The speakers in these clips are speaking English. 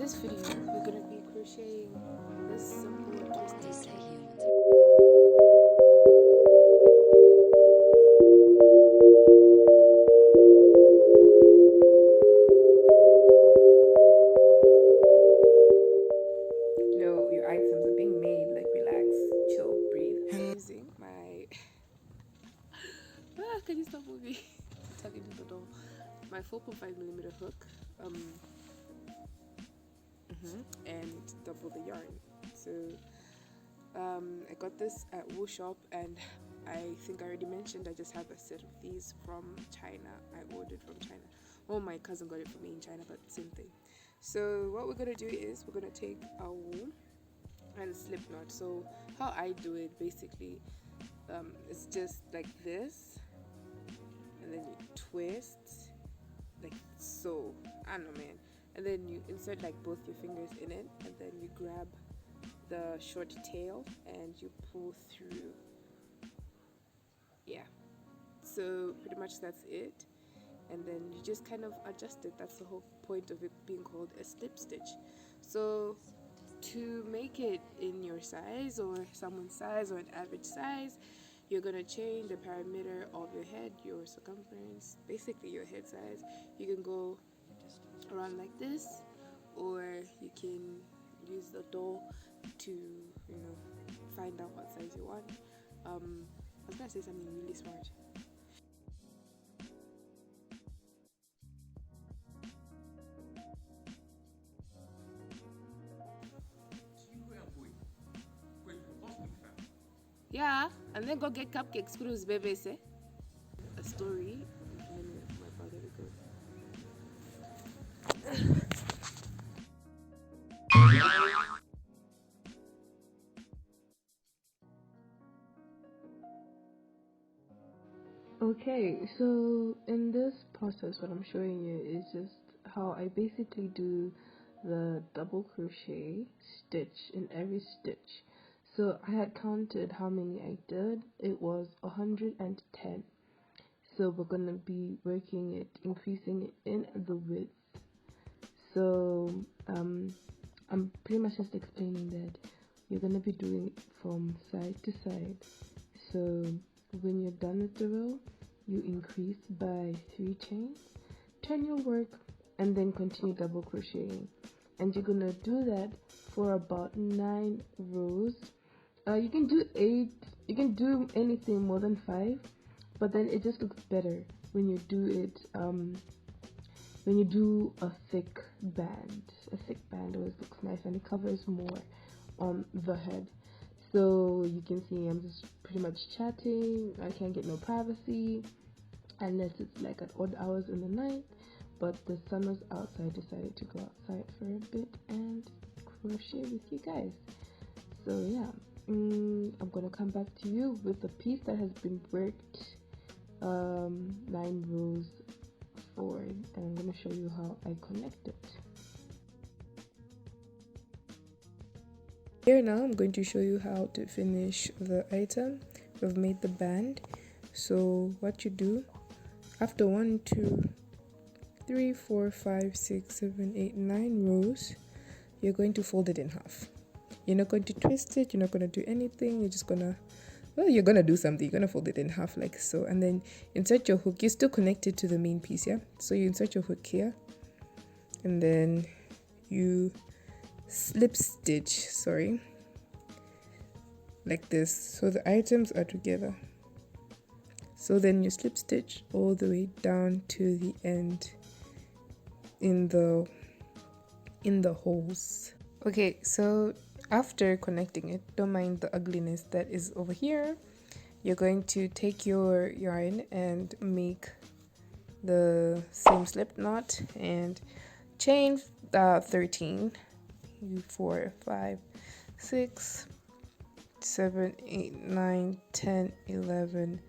this video, we're gonna be crocheting this simple twisted No, your items are being made. Like, relax, chill, breathe. I'm using my can you stop moving? Tuck into the door. My 4.5mm hook. And double the yarn. So I got this at Wool Shop, and I think I already mentioned I just have a set of these from China. I ordered from China. Well, my cousin got it for me in China, but same thing. So what we're gonna do is we're gonna take our wool and slip knot. So how I do it basically, it's just like this, and then you twist like so. I don't know, man. And then you insert like both your fingers in it, and then you grab the short tail and you pull through. Yeah, so pretty much that's it. And then you just kind of adjust it. That's the whole point of it being called a slip stitch. So to make it in your size or someone's size or an average size, you're gonna change the perimeter of your head, your circumference, basically your head size. You can go around like this, or you can use the doll to find out what size you want. I was gonna say something really smart. Yeah, and then go get cupcakes, cruise, baby. Say a story. My father would go. Okay, so in this process, what I'm showing you is just how I basically do the double crochet stitch in every stitch. So I had counted how many I did. It was 110. So we're gonna be working it, increasing it in the width. So I'm pretty much just explaining that you're gonna be doing it from side to side. So when you're done with the row, you increase by 3 chains, turn your work, and then continue double crocheting. And you're gonna do that for about 9 rows. You can do 8, you can do anything more than 5, but then it just looks better when you do it when you do a thick band. A thick band always looks nice, and it covers more on the head. So you can see I'm just pretty much chatting. I can't get no privacy unless it's like at odd hours in the night. But the sun was out, so I decided to go outside for a bit and crochet with you guys. So yeah, I'm gonna come back to you with the piece that has been worked 9 rows forward, and I'm gonna show you how I connect it. Here now I'm going to show you how to finish the item. We've made the band. So what you do after 1, 2, 3, 4, 5, 6, 7, 8, 9 rows, you're going to fold it in half. You're not going to twist it, you're not going to do anything, you're just gonna, well, you're gonna do something. You're gonna fold it in half like so, and then insert your hook. You're still connected to the main piece, yeah? So you insert your hook here, and then you slip stitch, like this, so the items are together. So then you slip stitch all the way down to the end in the holes. Okay, so after connecting it, don't mind the ugliness that is over here. You're going to take your yarn and make the same slip knot and chain 13, 4, 5, 6, 7, 8, 9, 10, 11,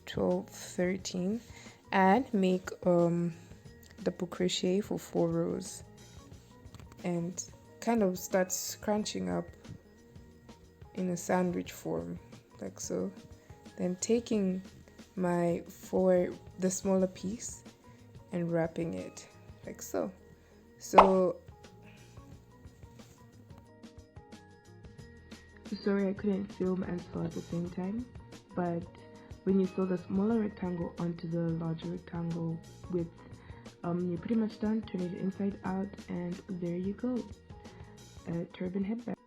12, 13, and make double crochet for 4 rows and kind of start scrunching up in a sandwich form like so. Then taking the smaller piece and wrapping it like so. So Sorry I couldn't film and sew at the same time, but when you sew the smaller rectangle onto the larger rectangle with you're pretty much done. Turn it inside out and there you go, a turban headband.